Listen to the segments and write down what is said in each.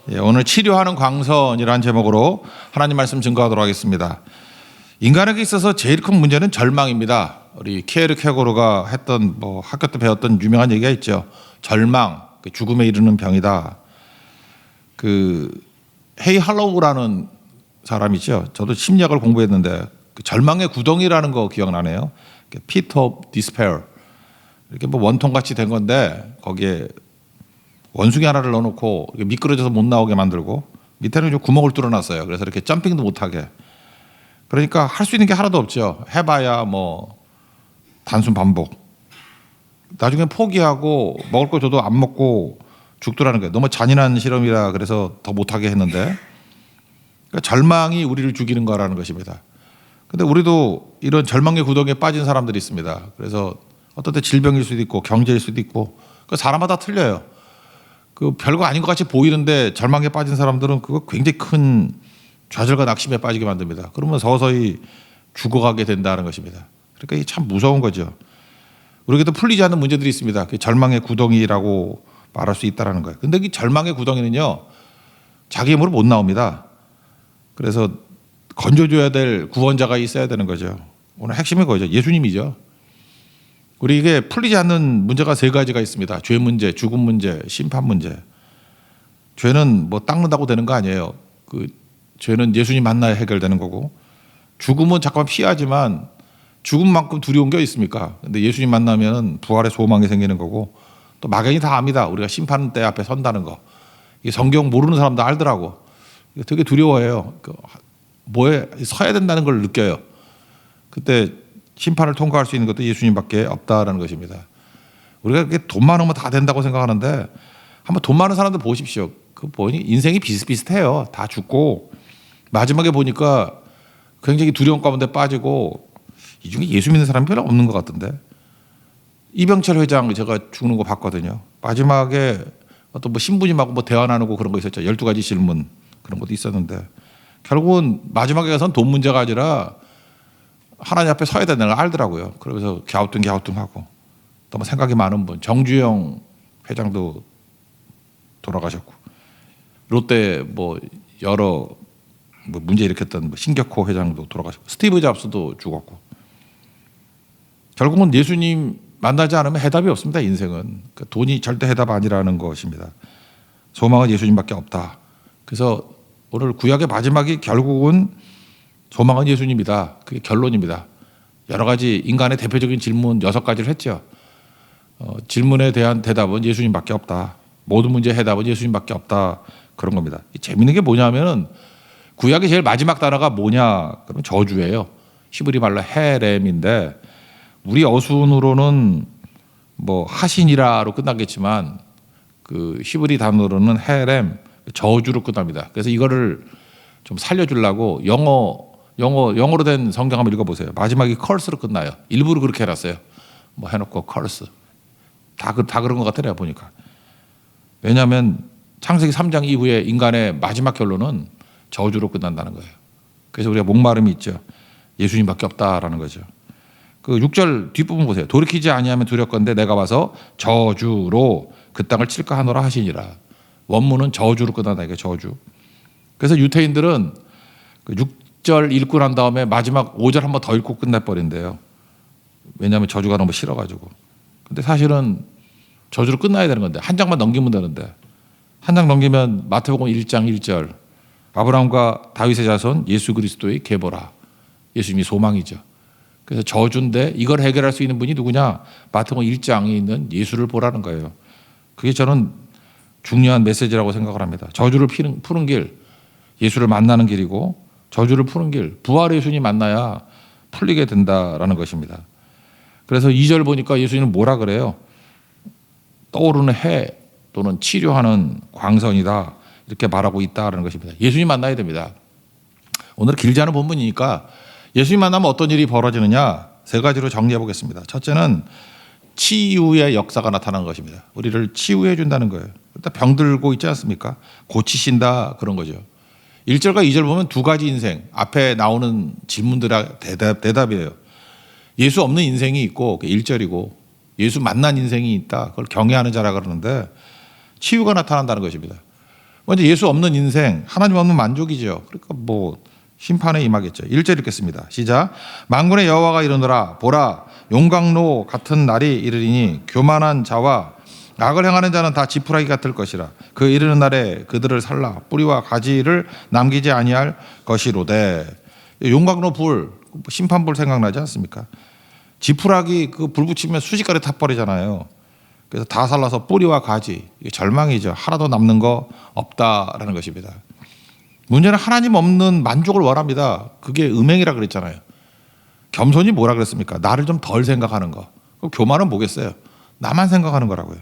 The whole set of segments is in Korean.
오늘 치료하는 광선이라는 제목으로 하나님 말씀 증거하도록 하겠습니다. 인간에게 있어서 제일 큰 문제는 절망입니다. 우리 키에르케고르가 했던 학교 때 배웠던 유명한 얘기가 있죠. 절망, 죽음에 이르는 병이다. 헤이 할로우라는 사람이죠. 저도 심리학을 공부했는데 절망의 구덩이라는 거 기억나네요. Pit of Despair. 이렇게 원통같이 된 건데 거기에 원숭이 하나를 넣어놓고 미끄러져서 못 나오게 만들고 밑에는 좀 구멍을 뚫어놨어요. 그래서 이렇게 점핑도 못하게. 그러니까 할 수 있는 게 하나도 없죠. 해봐야 단순 반복. 나중에 포기하고 먹을 거 줘도 안 먹고 죽더라는 거예요. 너무 잔인한 실험이라 그래서 더 못하게 했는데 그러니까 절망이 우리를 죽이는 거라는 것입니다. 근데 우리도 이런 절망의 구덩이에 빠진 사람들이 있습니다. 그래서 어떤 때 질병일 수도 있고 경제일 수도 있고 사람마다 틀려요. 별거 아닌 것 같이 보이는데 절망에 빠진 사람들은 그거 굉장히 큰 좌절과 낙심에 빠지게 만듭니다. 그러면 서서히 죽어가게 된다는 것입니다. 그러니까 이게 참 무서운 거죠. 우리에게도 풀리지 않는 문제들이 있습니다. 절망의 구덩이라고 말할 수 있다는 거예요. 근데 이 절망의 구덩이는요, 자기 힘으로 못 나옵니다. 그래서 건져줘야 될 구원자가 있어야 되는 거죠. 오늘 핵심이 그거죠. 예수님이죠. 우리 이게 풀리지 않는 문제가 세 가지가 있습니다. 죄 문제, 죽음 문제, 심판 문제. 죄는 닦는다고 되는 거 아니에요. 죄는 예수님 만나야 해결되는 거고, 죽음은 잠깐 피하지만 죽음만큼 두려운 게 있습니까? 근데 예수님 만나면 부활의 소망이 생기는 거고, 또 막연히 다 압니다. 우리가 심판대 앞에 선다는 거. 이게 성경 모르는 사람도 알더라고. 되게 두려워해요. 뭐에 서야 된다는 걸 느껴요. 그때 심판을 통과할 수 있는 것도 예수님밖에 없다라는 것입니다. 우리가 그렇게 돈 많으면 다 된다고 생각하는데 한번 돈 많은 사람들 보십시오. 보니 인생이 비슷비슷해요. 다 죽고 마지막에 보니까 굉장히 두려움 가운데 빠지고 이 중에 예수 믿는 사람이 별로 없는 것 같던데. 이병철 회장 제가 죽는 거 봤거든요. 마지막에 어떤 신부님하고 대화 나누고 그런 거 있었죠. 12가지 질문 그런 것도 있었는데 결국은 마지막에 가서는 돈 문제가 아니라 하나님 앞에 서야 된다는 걸 알더라고요. 그러면서 갸우뚱하고 또 생각이 많은 분 정주영 회장도 돌아가셨고 롯데 여러 문제 일으켰던 신격호 회장도 돌아가셨고 스티브 잡스도 죽었고 결국은 예수님 만나지 않으면 해답이 없습니다. 인생은 돈이 절대 해답 아니라는 것입니다. 소망은 예수님밖에 없다. 그래서 오늘 구약의 마지막이 결국은 소망은 예수님이다. 그게 결론입니다. 여러 가지 인간의 대표적인 질문 6가지를 했죠. 질문에 대한 대답은 예수님밖에 없다. 모든 문제의 해답은 예수님밖에 없다. 그런 겁니다. 재밌는 게 뭐냐면은 구약의 제일 마지막 단어가 뭐냐? 그러면 저주예요. 히브리 말로 헤렘인데 우리 어순으로는 하신이라로 끝나겠지만 히브리 단어로는 헤렘 저주로 끝납니다. 그래서 이거를 좀 살려주려고 영어로 된 성경 한번 읽어보세요. 마지막이 curse로 끝나요. 일부러 그렇게 해놨어요. 해놓고 curse. 다 그런 것 같아 내가 보니까. 왜냐하면 창세기 3장 이후에 인간의 마지막 결론은 저주로 끝난다는 거예요. 그래서 우리가 목마름이 있죠. 예수님밖에 없다라는 거죠. 6절 뒷부분 보세요. 돌이키지 아니하면 두렵건대 내가 와서 저주로 그 땅을 칠까 하노라 하시니라. 원문은 저주로 끝난다 이게 저주. 그래서 유태인들은 6절 읽고 난 다음에 마지막 5절 한 번 더 읽고 끝내버린대요. 왜냐하면 저주가 너무 싫어가지고. 근데 사실은 저주로 끝나야 되는 건데 한 장만 넘기면 되는데 한 장 넘기면 마태복음 1장 1절 아브라함과 다윗의 자손 예수 그리스도의 계보라. 예수님이 소망이죠. 그래서 저주인데 이걸 해결할 수 있는 분이 누구냐? 마태복음 1장에 있는 예수를 보라는 거예요. 그게 저는 중요한 메시지라고 생각을 합니다. 저주를 푸는 길, 예수를 만나는 길이고 저주를 푸는 길, 부활의 예수님 만나야 풀리게 된다라는 것입니다. 그래서 2절 보니까 예수님은 뭐라 그래요? 떠오르는 해 또는 치료하는 광선이다 이렇게 말하고 있다라는 것입니다. 예수님 만나야 됩니다. 오늘 길지 않은 본문이니까 예수님 만나면 어떤 일이 벌어지느냐 3가지로 정리해 보겠습니다. 첫째는 치유의 역사가 나타나는 것입니다. 우리를 치유해 준다는 거예요. 일단 병들고 있지 않습니까? 고치신다 그런 거죠. 1절과 2절 보면 2가지 인생 앞에 나오는 질문들의 대답이에요. 예수 없는 인생이 있고 1절이고 예수 만난 인생이 있다. 그걸 경외하는 자라 그러는데 치유가 나타난다는 것입니다. 먼저 예수 없는 인생, 하나님 없는 만족이죠. 그러니까 뭐 심판에 임하겠죠. 1절 읽겠습니다. 시작. 만군의 여호와가 이르노라 보라 용광로 같은 날이 이르리니 교만한 자와 악을 행하는 자는 다 지푸라기 같을 것이라. 그 이르는 날에 그들을 살라 뿌리와 가지를 남기지 아니할 것이로되. 용광로 불, 심판불 생각나지 않습니까? 지푸라기 그 불 붙이면 순식간에 타버리잖아요. 그래서 다 살라서 뿌리와 가지, 이게 절망이죠. 하나도 남는 거 없다라는 것입니다. 문제는 하나님 없는 만족을 원합니다. 그게 음행이라 그랬잖아요. 겸손이 뭐라 그랬습니까? 나를 좀 덜 생각하는 거. 그럼 교만은 뭐겠어요? 나만 생각하는 거라고요.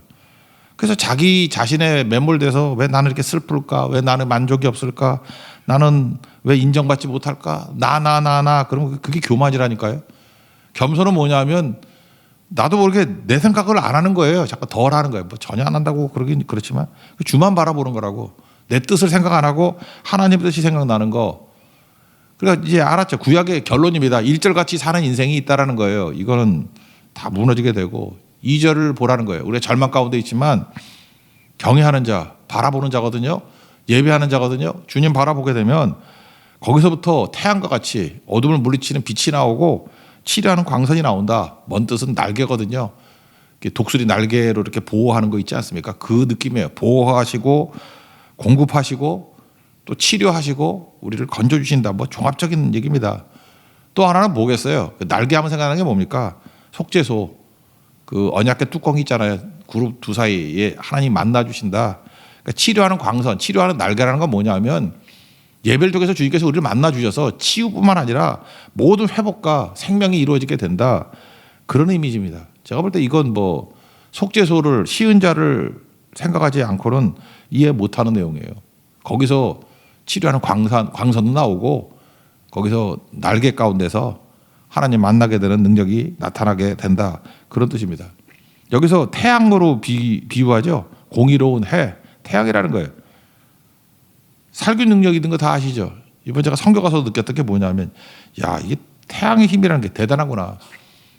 그래서 자기 자신에 매몰돼서 왜 나는 이렇게 슬플까? 왜 나는 만족이 없을까? 나는 왜 인정받지 못할까? 나. 그러면 그게 교만이라니까요. 겸손은 뭐냐면 나도 모르게 내 생각을 안 하는 거예요. 자꾸 덜 하는 거예요. 뭐 전혀 안 한다고 그러긴 그렇지만 주만 바라보는 거라고. 내 뜻을 생각 안 하고 하나님 뜻이 생각나는 거. 그러니까 이제 알았죠. 구약의 결론입니다. 1절같이 사는 인생이 있다라는 거예요. 이거는 다 무너지게 되고 2절을 보라는 거예요. 우리가 절망 가운데 있지만 경외하는 자, 바라보는 자거든요. 예배하는 자거든요. 주님 바라보게 되면 거기서부터 태양과 같이 어둠을 물리치는 빛이 나오고 치료하는 광선이 나온다. 먼 뜻은 날개거든요. 독수리 날개로 이렇게 보호하는 거 있지 않습니까? 그 느낌이에요. 보호하시고 공급하시고 또 치료하시고 우리를 건져주신다. 뭐 종합적인 얘기입니다. 또 하나는 뭐겠어요? 날개 하면 생각나는 게 뭡니까? 속죄소. 그 언약궤 뚜껑이 있잖아요. 그룹 두 사이에 하나님 만나주신다. 그러니까 치료하는 광선, 치료하는 날개라는 건 뭐냐면 예배를 통해서 주님께서 우리를 만나주셔서 치유뿐만 아니라 모든 회복과 생명이 이루어지게 된다. 그런 이미지입니다. 제가 볼 때 이건 뭐 속죄소를 쉬운 자를 생각하지 않고는 이해 못하는 내용이에요. 거기서 치료하는 광선도 나오고 거기서 날개 가운데서 하나님 만나게 되는 능력이 나타나게 된다. 그런 뜻입니다. 여기서 태양으로 비유하죠. 공의로운 해, 태양이라는 거예요. 살균 능력이 있는 거 다 아시죠? 이번 제가 선교 가서 느꼈던 게 뭐냐면 야 이게 태양의 힘이라는 게 대단하구나.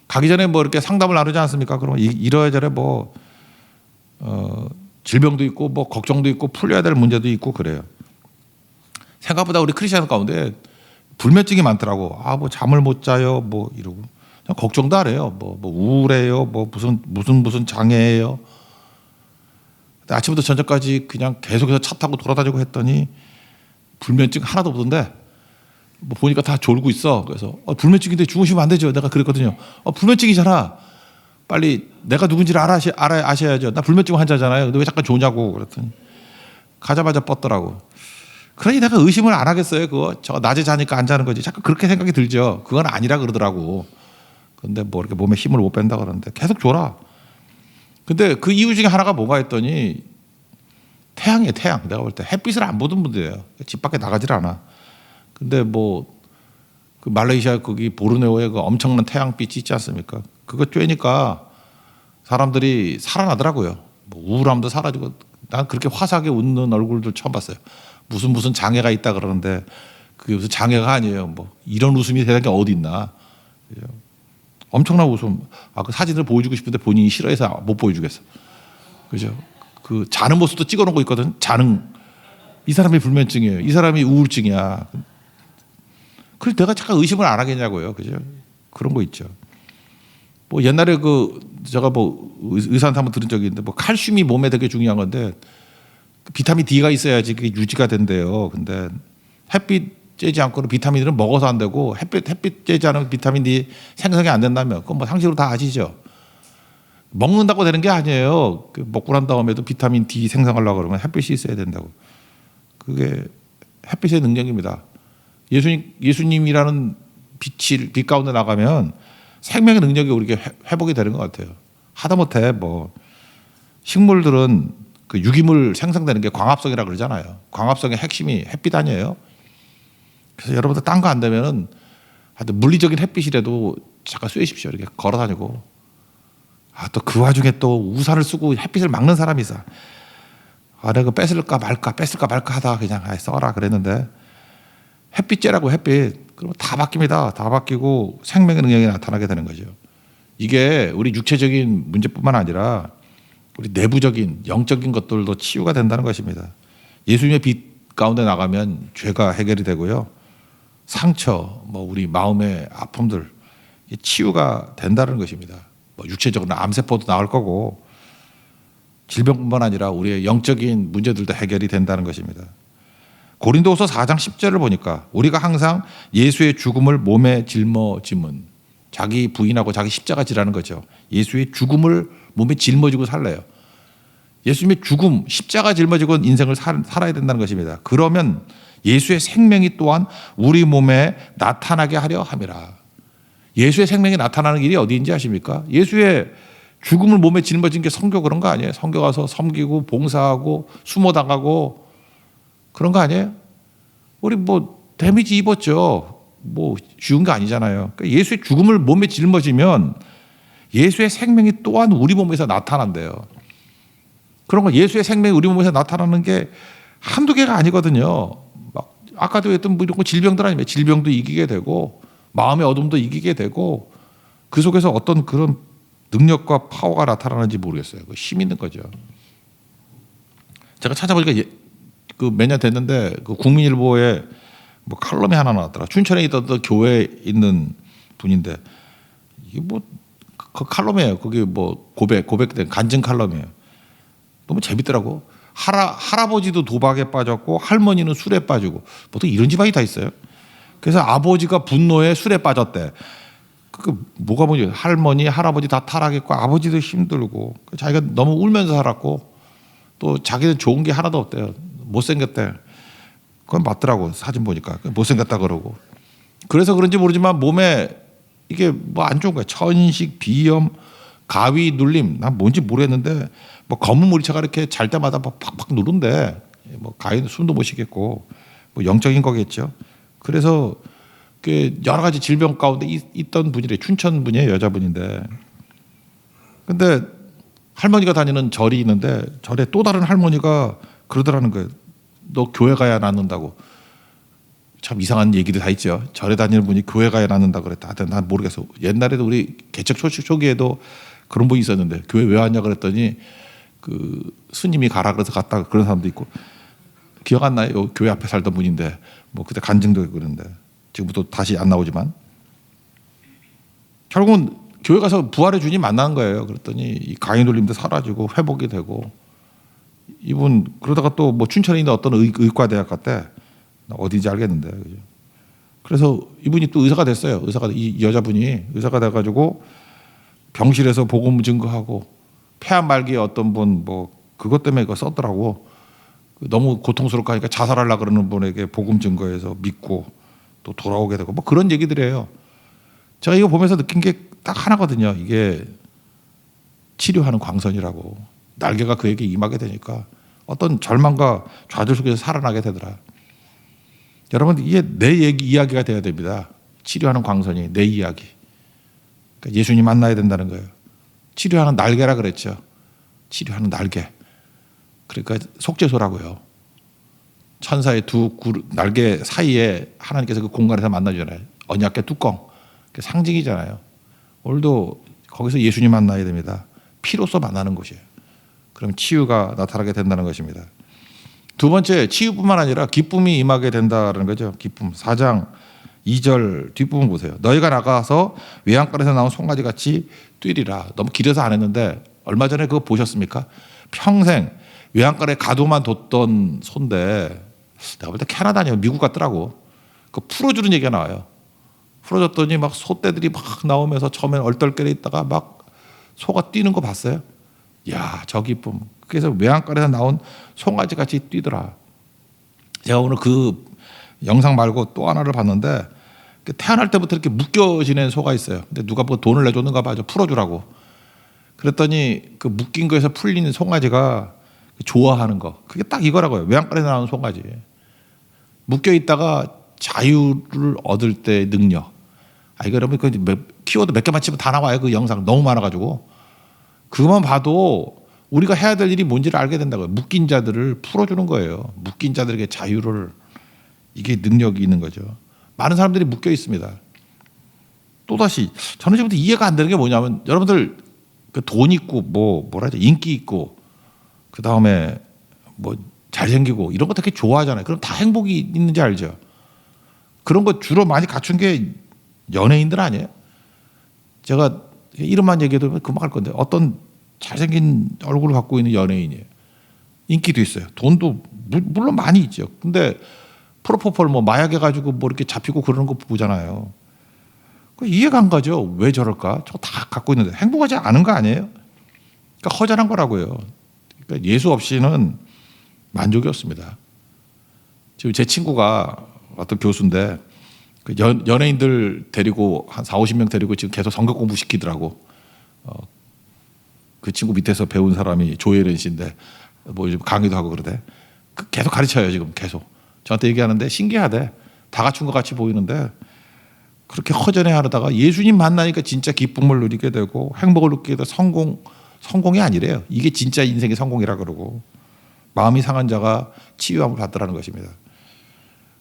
가기 전에 뭐 이렇게 상담을 나누지 않습니까? 그러면 이러저래 뭐 질병도 있고 뭐 걱정도 있고 풀려야 될 문제도 있고 그래요. 생각보다 우리 크리스천 가운데 불면증이 많더라고. 아 뭐 잠을 못 자요 뭐 이러고 그냥 걱정도 안 해요. 뭐 우울해요. 뭐 무슨 장애예요. 아침부터 저녁까지 그냥 계속해서 차 타고 돌아다니고 했더니 불면증 하나도 없던데 뭐 보니까 다 졸고 있어. 그래서 불면증인데 주무시면 안 되죠. 내가 그랬거든요. 불면증이잖아. 빨리 내가 누군지를 아셔야죠. 나 불면증 환자잖아요. 근데 왜 잠깐 조냐고 그랬더니 가자마자 뻗더라고. 그러니 내가 의심을 안 하겠어요. 그거 저 낮에 자니까 안 자는 거지. 자꾸 그렇게 생각이 들죠. 그건 아니라 그러더라고. 근데 뭐 이렇게 몸에 힘을 못 뺀다 그러는데 계속 졸아. 근데 그 이유 중에 하나가 뭐가 했더니 태양이에요. 태양. 내가 볼 때 햇빛을 안 보던 분들이에요. 집 밖에 나가질 않아. 근데 뭐 그 말레이시아 거기 보르네오에 그 엄청난 태양빛이 있지 않습니까? 그거 쬐니까 사람들이 살아나더라고요. 뭐 우울함도 사라지고. 난 그렇게 화사하게 웃는 얼굴들 처음 봤어요. 무슨 장애가 있다 그러는데 그게 무슨 장애가 아니에요. 뭐 이런 웃음이 대단한 게 어디 있나. 엄청난 웃음. 그 사진을 보여주고 싶은데 본인이 싫어해서 못 보여주겠어. 그죠? 그 자는 모습도 찍어놓은 거 있거든. 자는. 이 사람이 불면증이에요. 이 사람이 우울증이야. 그래서 내가 잠깐 의심을 안 하겠냐고요. 그죠? 그런 거 있죠. 뭐 옛날에 제가 뭐 의사한테 한번 들은 적이 있는데 뭐 칼슘이 몸에 되게 중요한 건데 비타민 D가 있어야지 그게 유지가 된대요. 근데 햇빛 쬐지 않고는 비타민들은 먹어서 안 되고 햇빛 쬐지 않으면 비타민 D 생성이 안 된다면 그건 뭐 상식으로 다 아시죠. 먹는다고 되는 게 아니에요. 먹고 난 다음에도 비타민 D 생성하려고 그러면 햇빛이 있어야 된다고. 그게 햇빛의 능력입니다. 예수님이라는 빛 가운데 나가면 생명의 능력이 우리에게 회복이 되는 것 같아요. 하다못해 뭐 식물들은 그 유기물 생성되는 게 광합성이라고 그러잖아요. 광합성의 핵심이 햇빛 아니에요. 그래서 여러분들 딴 거 안 되면은 하여튼 물리적인 햇빛이라도 잠깐 쐬십시오. 이렇게 걸어 다니고. 또 그 와중에 또 우산을 쓰고 햇빛을 막는 사람이 있어. 내가 뺏을까 말까 하다 그냥 써라 그랬는데 햇빛 쬐라고 햇빛. 그러면 다 바뀝니다. 다 바뀌고 생명의 능력이 나타나게 되는 거죠. 이게 우리 육체적인 문제뿐만 아니라 우리 내부적인 영적인 것들도 치유가 된다는 것입니다. 예수님의 빛 가운데 나가면 죄가 해결이 되고요. 상처, 우리 마음의 아픔들 치유가 된다는 것입니다. 육체적으로 암세포도 나을 거고 질병뿐만 아니라 우리의 영적인 문제들도 해결이 된다는 것입니다. 고린도후서 4장 10절을 보니까 우리가 항상 예수의 죽음을 몸에 짊어짐은, 자기 부인하고 자기 십자가 지라는 거죠. 예수의 죽음을 몸에 짊어지고 살래요. 예수님의 죽음, 십자가 짊어지고 인생을 살아야 된다는 것입니다. 그러면 예수의 생명이 또한 우리 몸에 나타나게 하려 함이라. 예수의 생명이 나타나는 길이 어디인지 아십니까? 예수의 죽음을 몸에 짊어진 게 선교 그런 거 아니에요? 선교 가서 섬기고 봉사하고 수모당하고 그런 거 아니에요? 우리 데미지 입었죠. 쉬운 거 아니잖아요. 그러니까 예수의 죽음을 몸에 짊어지면 예수의 생명이 또한 우리 몸에서 나타난대요. 그런 거 예수의 생명이 우리 몸에서 나타나는 게 한두 개가 아니거든요. 아까도 했던 이런 질병들 아니면 질병도 이기게 되고 마음의 어둠도 이기게 되고 그 속에서 어떤 그런 능력과 파워가 나타나는지 모르겠어요. 힘 있는 거죠. 제가 찾아보니까 몇 년 됐는데 국민일보에 칼럼이 하나 나왔더라. 춘천에 있던 교회에 있는 분인데 이게 그 칼럼이에요. 거기 고백된 간증 칼럼이에요. 너무 재밌더라고. 할아버지도 도박에 빠졌고 할머니는 술에 빠지고 보통 이런 집안이 다 있어요. 그래서 아버지가 분노에 술에 빠졌대. 뭐가 뭐지? 할머니, 할아버지 다 타락했고 아버지도 힘들고 자기가 너무 울면서 살았고 또 자기는 좋은 게 하나도 없대요. 못생겼대. 그건 맞더라고. 사진 보니까 못생겼다 그러고. 그래서 그런지 모르지만 몸에 이게 안 좋은 거야. 천식, 비염, 가위 눌림. 난 뭔지 모르겠는데 검은 머리채가 이렇게 잘 때마다 팍팍 누른대. 가위는 숨도 못 쉬겠고 영적인 거겠죠. 그래서 여러 가지 질병 가운데 있던 분이래. 춘천 분이에요. 여자분인데. 근데 할머니가 다니는 절이 있는데 절에 또 다른 할머니가 그러더라는 거예요. 너 교회 가야 낫는다고. 참 이상한 얘기도 다 있죠. 절에 다니는 분이 교회 가야 낫는다 그랬다. 하여튼 난 모르겠어. 옛날에도 우리 개척 초기에도 그런 분이 있었는데 교회 왜 왔냐 그랬더니 스님이 가라 그래서 갔다 그런 사람도 있고. 기억 안 나요? 교회 앞에 살던 분인데 그때 간증도 있고 그런데 지금부터 다시 안 나오지만 결국은 교회 가서 부활의 주님 만나는 거예요. 그랬더니 이 가위 눌림도 사라지고 회복이 되고 이분 그러다가 또 춘천에 있는 어떤 의과대학 갔대. 어딘지 알겠는데. 그죠? 그래서 이분이 또 의사가 됐어요. 이 여자분이 의사가 돼가지고 병실에서 복음 증거하고 폐암 말기에 어떤 분 그것 때문에 그거 썼더라고. 너무 고통스럽고 하니까 자살하려고 그러는 분에게 복음 증거해서 믿고 또 돌아오게 되고 그런 얘기들이에요. 제가 이거 보면서 느낀 게 딱 하나거든요. 이게 치료하는 광선이라고. 날개가 그에게 임하게 되니까 어떤 절망과 좌절 속에서 살아나게 되더라. 여러분 이게 내 이야기가 돼야 됩니다. 치료하는 광선이 내 이야기. 그러니까 예수님 만나야 된다는 거예요. 치료하는 날개라 그랬죠. 치료하는 날개. 그러니까 속죄소라고요. 천사의 두 날개 사이에 하나님께서 그 공간에서 만나주잖아요. 언약궤 뚜껑. 상징이잖아요. 오늘도 거기서 예수님 만나야 됩니다. 피로써 만나는 곳이에요. 그럼 치유가 나타나게 된다는 것입니다. 두 번째, 치유뿐만 아니라 기쁨이 임하게 된다는 거죠. 기쁨. 4장 2절 뒷부분 보세요. 너희가 나가서 외양간에서 나온 송아지같이 뛰리라. 너무 길어서 안 했는데 얼마 전에 그거 보셨습니까? 평생 외양간에 가둬만 뒀던 소인데 내가 볼 때 캐나다 아니면 미국 같더라고. 그 풀어주는 얘기가 나와요. 풀어줬더니 소떼들이 나오면서 처음엔 얼떨결에 있다가 소가 뛰는 거 봤어요? 이야, 저 기쁨. 그래서 외양간에서 나온 송아지 같이 뛰더라. 제가 오늘 그 영상 말고 또 하나를 봤는데 태어날 때부터 이렇게 묶여 지낸 소가 있어요. 근데 누가 돈을 내줬는가 봐요. 풀어주라고. 그랬더니 그 묶인 거에서 풀리는 송아지가 좋아하는 거. 그게 딱 이거라고요. 외양간에서 나온 송아지. 묶여 있다가 자유를 얻을 때의 능력. 이거 여러분 키워드 몇 개만 치면 다 나와요. 그 영상 너무 많아가지고. 그것만 봐도 우리가 해야 될 일이 뭔지를 알게 된다고요. 묶인 자들을 풀어주는 거예요. 묶인 자들에게 자유를. 이게 능력이 있는 거죠. 많은 사람들이 묶여 있습니다. 또다시 저는 지금부터 이해가 안 되는 게 뭐냐면 여러분들 그 돈 있고 뭐라 하죠? 인기 있고 그 다음에 잘생기고 이런 거 되게 좋아하잖아요. 그럼 다 행복이 있는지 알죠? 그런 거 주로 많이 갖춘 게 연예인들 아니에요? 제가 이름만 얘기해도 금방 할 건데 어떤 잘생긴 얼굴을 갖고 있는 연예인이에요. 인기도 있어요. 돈도 물론 많이 있죠. 근데 프로포폴 뭐 마약해 가지고 뭐 이렇게 잡히고 그러는 거 보잖아요. 이해가 안 가죠. 왜 저럴까? 저거 다 갖고 있는데 행복하지 않은 거 아니에요? 그러니까 허전한 거라고요. 그러니까 예수 없이는 만족이 없습니다. 지금 제 친구가 어떤 교수인데 연예인들 데리고 한 4, 50명 데리고 지금 계속 성경 공부 시키더라고. 그 친구 밑에서 배운 사람이 조혜련 씨인데 뭐 요즘 강의도 하고 그러대. 계속 가르쳐요 지금 계속. 저한테 얘기하는데 신기하대. 다 갖춘 것 같이 보이는데 그렇게 허전해 하다가 예수님 만나니까 진짜 기쁨을 누리게 되고 행복을 느끼게 되고 성공이 아니래요. 이게 진짜 인생의 성공이라 그러고 마음이 상한 자가 치유함을 받더라는 것입니다.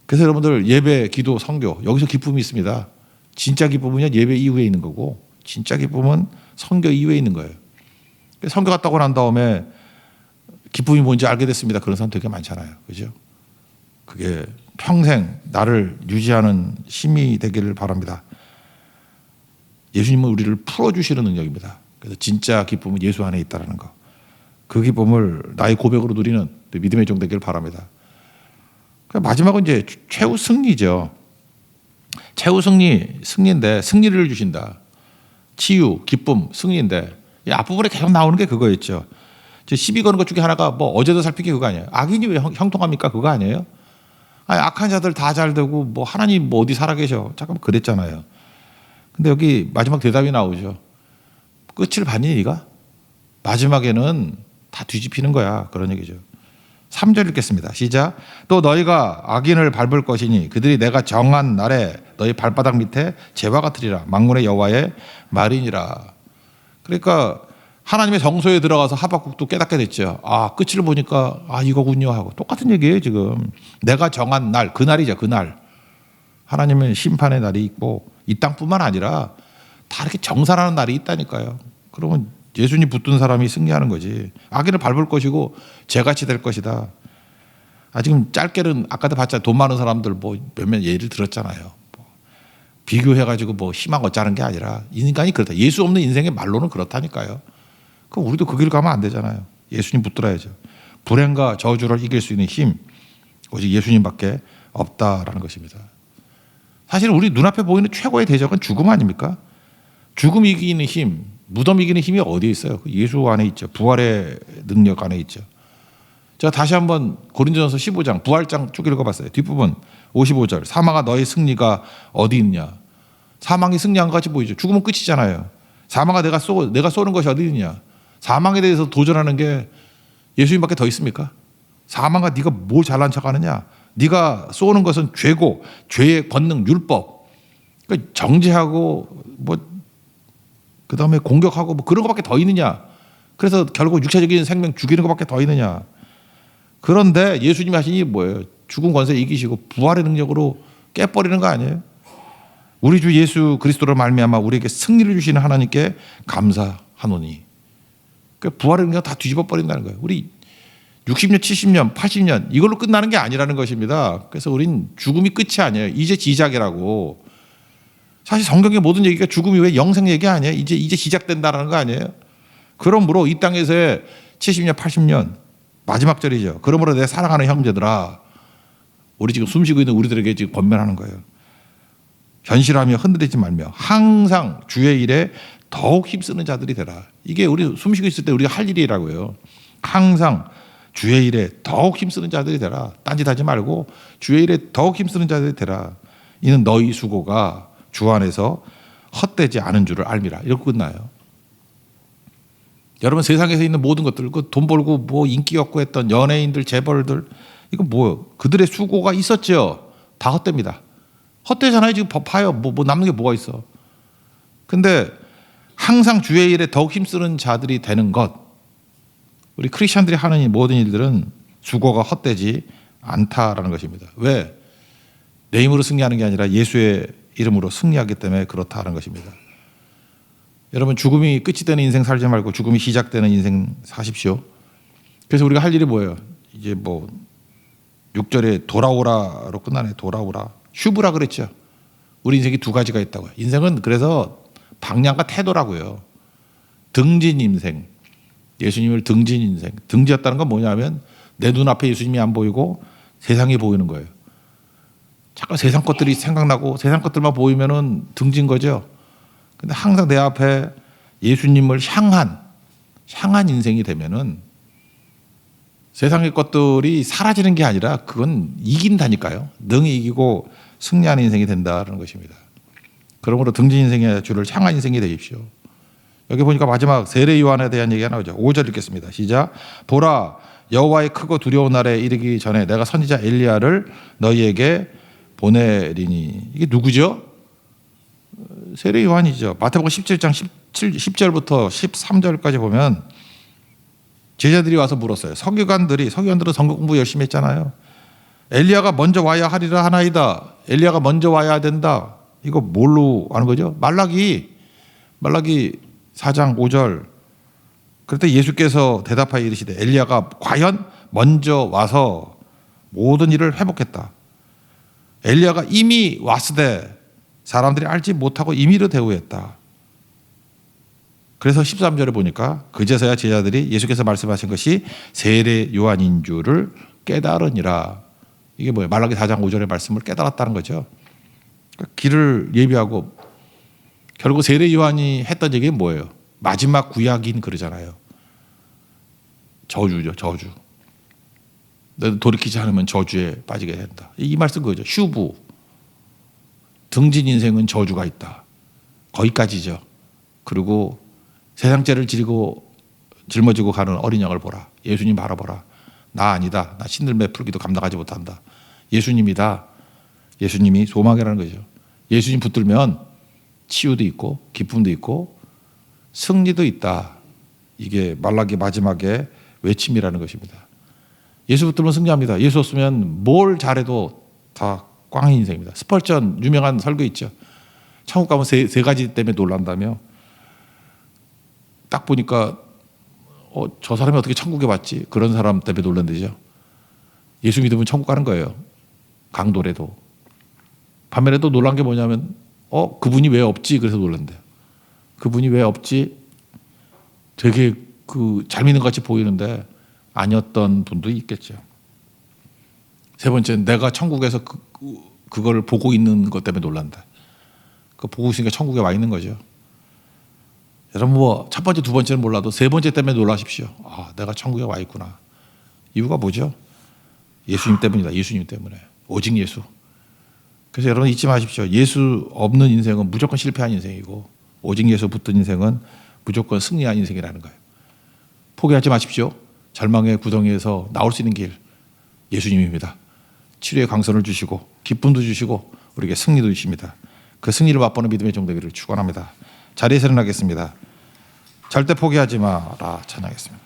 그래서 여러분들 예배, 기도, 선교 여기서 기쁨이 있습니다. 진짜 기쁨은요 예배 이후에 있는 거고 진짜 기쁨은 선교 이후에 있는 거예요. 선교 갔다 오고 난 다음에 기쁨이 뭔지 알게 됐습니다. 그런 사람 되게 많잖아요. 그죠? 그게 평생 나를 유지하는 힘이 되기를 바랍니다. 예수님은 우리를 풀어주시는 능력입니다. 그래서 진짜 기쁨은 예수 안에 있다는 거. 그 기쁨을 나의 고백으로 누리는 믿음의 종 되기를 바랍니다. 마지막은 이제 최후 승리죠. 최후 승리인데 승리를 주신다. 치유, 기쁨, 승리인데 이 앞부분에 계속 나오는 게 그거였죠. 시비 거는 것 중에 하나가 뭐 어제도 살피기 그거 아니에요. 악인이 왜 형통합니까? 그거 아니에요? 아니, 악한 자들 다 잘 되고 뭐 하나님 뭐 어디 살아계셔. 잠깐 그랬잖아요. 근데 여기 마지막 대답이 나오죠. 끝을 봤니 네가? 마지막에는 다 뒤집히는 거야. 그런 얘기죠. 3절 읽겠습니다. 시작. 또 너희가 악인을 밟을 것이니 그들이 내가 정한 날에 너희 발바닥 밑에 재와 같으리라. 만군의 여호와의 말이니라. 그러니까 하나님의 정소에 들어가서 하박국도 깨닫게 됐죠. 아, 끝을 보니까 아 이거군요 하고 똑같은 얘기예요 지금. 내가 정한 날, 그날이죠. 그날. 하나님의 심판의 날이 있고 이 땅뿐만 아니라 다 이렇게 정산하는 날이 있다니까요. 그러면 예수님 붙든 사람이 승리하는 거지. 악인을 밟을 것이고 죄같이 될 것이다. 지금 짧게는 아까도 봤잖아요. 돈 많은 사람들 뭐 몇몇 예를 들었잖아요. 비교해가지고 뭐 희망 얻자는 게 아니라 인간이 그렇다. 예수 없는 인생의 말로는 그렇다니까요. 그럼 우리도 그 길 가면 안 되잖아요. 예수님 붙들어야죠. 불행과 저주를 이길 수 있는 힘 오직 예수님밖에 없다라는 것입니다. 사실 우리 눈앞에 보이는 최고의 대적은 죽음 아닙니까? 죽음 이기는 힘, 무덤 이기는 힘이 어디에 있어요? 예수 안에 있죠. 부활의 능력 안에 있죠. 제가 다시 한번 고린도전서 15장 부활장 쭉 읽어봤어요. 뒷부분 55절 사망아 너의 승리가 어디 있냐. 사망이 승리한 것 같이 보이죠. 죽으면 끝이잖아요. 사망아 내가 쏘는 것이 어디 있냐. 사망에 대해서 도전하는 게 예수님밖에 더 있습니까? 사망아 네가 뭘 잘난 척하느냐. 네가 쏘는 것은 죄고 죄의 권능 율법. 그러니까 정죄하고 뭐 그다음에 공격하고 뭐 그런 것밖에 더 있느냐. 그래서 결국 육체적인 생명 죽이는 것밖에 더 있느냐. 그런데 예수님이 하신 일이 뭐예요? 죽은 권세 이기시고 부활의 능력으로 깨버리는 거 아니에요? 우리 주 예수 그리스도로 말미암아 우리에게 승리를 주시는 하나님께 감사하노니. 그러니까 부활의 능력 다 뒤집어 버린다는 거예요. 우리 60년, 70년, 80년 이걸로 끝나는 게 아니라는 것입니다. 그래서 우린 죽음이 끝이 아니에요. 이제 시작이라고. 사실 성경의 모든 얘기가 죽음이 왜 영생 얘기 아니에요? 이제 시작된다는 거 아니에요? 그러므로 이 땅에서의 70년, 80년 마지막 절이죠. 그러므로 내 사랑하는 형제들아, 우리 지금 숨쉬고 있는 우리들에게 지금 권면하는 거예요. 현실하며 흔들리지 말며 항상 주의 일에 더욱 힘쓰는 자들이 되라. 이게 우리 숨쉬고 있을 때 우리가 할 일이라고요. 항상 주의 일에 더욱 힘쓰는 자들이 되라. 딴짓하지 말고 주의 일에 더욱 힘쓰는 자들이 되라. 이는 너희 수고가 주 안에서 헛되지 않은 줄을 알미라. 이렇게 끝나요. 여러분 세상에서 있는 모든 것들, 그 돈 벌고 뭐 인기 얻고 했던 연예인들, 재벌들, 이거 뭐예요? 그들의 수고가 있었죠. 다 헛됩니다. 헛되잖아요. 지금 봐요. 뭐 남는 게 뭐가 있어? 근데 항상 주의 일에 더욱 힘쓰는 자들이 되는 것. 우리 크리스천들이 하는 이 모든 일들은 수고가 헛되지 않다라는 것입니다. 왜? 내 힘으로 승리하는 게 아니라 예수의 이름으로 승리하기 때문에 그렇다는 것입니다. 여러분 죽음이 끝이 되는 인생 살지 말고 죽음이 시작되는 인생 사십시오. 그래서 우리가 할 일이 뭐예요? 이제 뭐 6절에 돌아오라로 끝나네. 돌아오라. 슈브라 그랬죠. 우리 인생이 두 가지가 있다고요. 인생은 그래서 방향과 태도라고요. 등진 인생. 예수님을 등진 인생. 등지였다는 건 뭐냐면 내 눈앞에 예수님이 안 보이고 세상이 보이는 거예요. 잠깐 세상 것들이 생각나고 세상 것들만 보이면은 등진 거죠. 근데 항상 내 앞에 예수님을 향한 인생이 되면은 세상의 것들이 사라지는 게 아니라 그건 이긴다니까요. 능히 이기고 승리하는 인생이 된다는 것입니다. 그러므로 등진 인생의 주를 향한 인생이 되십시오. 여기 보니까 마지막 세례 요한에 대한 얘기가 나오죠. 5절 읽겠습니다. 시작. 보라, 여호와의 크고 두려운 날에 이르기 전에 내가 선지자 엘리야를 너희에게 보내리니. 이게 누구죠? 세례 요한이죠. 마태복음 17장 10절부터 13절까지 보면 제자들이 와서 물었어요. 서기관들은 성경 공부 열심히 했잖아요. 엘리야가 먼저 와야 하리라 하나이다. 엘리야가 먼저 와야 된다. 이거 뭘로 아는 거죠? 말라기 4장 5절. 그때 예수께서 대답하여 이르시되 엘리야가 과연 먼저 와서 모든 일을 회복했다. 엘리야가 이미 왔으되 사람들이 알지 못하고 임의로 대우했다. 그래서 13절에 보니까 그제서야 제자들이 예수께서 말씀하신 것이 세례 요한인 줄을 깨달으니라. 이게 뭐예요? 말라기 4장 5절의 말씀을 깨달았다는 거죠. 그러니까 길을 예비하고 결국 세례 요한이 했던 얘기가 뭐예요? 마지막 구약인 그러잖아요. 저주죠, 저주. 너도 돌이키지 않으면 저주에 빠지게 된다. 이 말씀 그거죠. 슈브. 등진 인생은 저주가 있다. 거기까지죠. 그리고 세상죄를 짊어지고 가는 어린 양을 보라. 예수님 바라보라. 나 아니다. 나 신들매 풀기도 감당하지 못한다. 예수님이다. 예수님이 소망이라는 거죠. 예수님 붙들면 치유도 있고 기쁨도 있고 승리도 있다. 이게 말라기 마지막에 외침이라는 것입니다. 예수 붙들면 승리합니다. 예수 없으면 뭘 잘해도 다 꽝인 인생입니다. 스펄전 유명한 설교 있죠. 천국 가면 세 가지 때문에 놀란다며. 딱 보니까 저 사람이 어떻게 천국에 왔지? 그런 사람 때문에 놀란대죠. 예수 믿으면 천국 가는 거예요. 강도래도. 반면에도 놀란 게 뭐냐면 그분이 왜 없지? 그래서 놀란대요. 그분이 왜 없지? 되게 잘 믿는 것 같이 보이는데 아니었던 분도 있겠죠. 세 번째는 내가 천국에서 그걸 보고 있는 것 때문에 놀란다. 그 보고 있으니까 천국에 와 있는 거죠. 여러분 첫 번째, 두 번째는 몰라도 세 번째 때문에 놀라십시오. 내가 천국에 와 있구나. 이유가 뭐죠? 예수님 때문이다. 예수님 때문에. 오직 예수. 그래서 여러분 잊지 마십시오. 예수 없는 인생은 무조건 실패한 인생이고 오직 예수 붙든 인생은 무조건 승리한 인생이라는 거예요. 포기하지 마십시오. 절망의 구덩이에서 나올 수 있는 길 예수님입니다. 치료의 강선을 주시고 기쁨도 주시고 우리에게 승리도 주십니다. 그 승리를 맛보는 믿음의 종되기를 축원합니다. 자리에서 일어나겠습니다. 절대 포기하지 마라 찬양하겠습니다.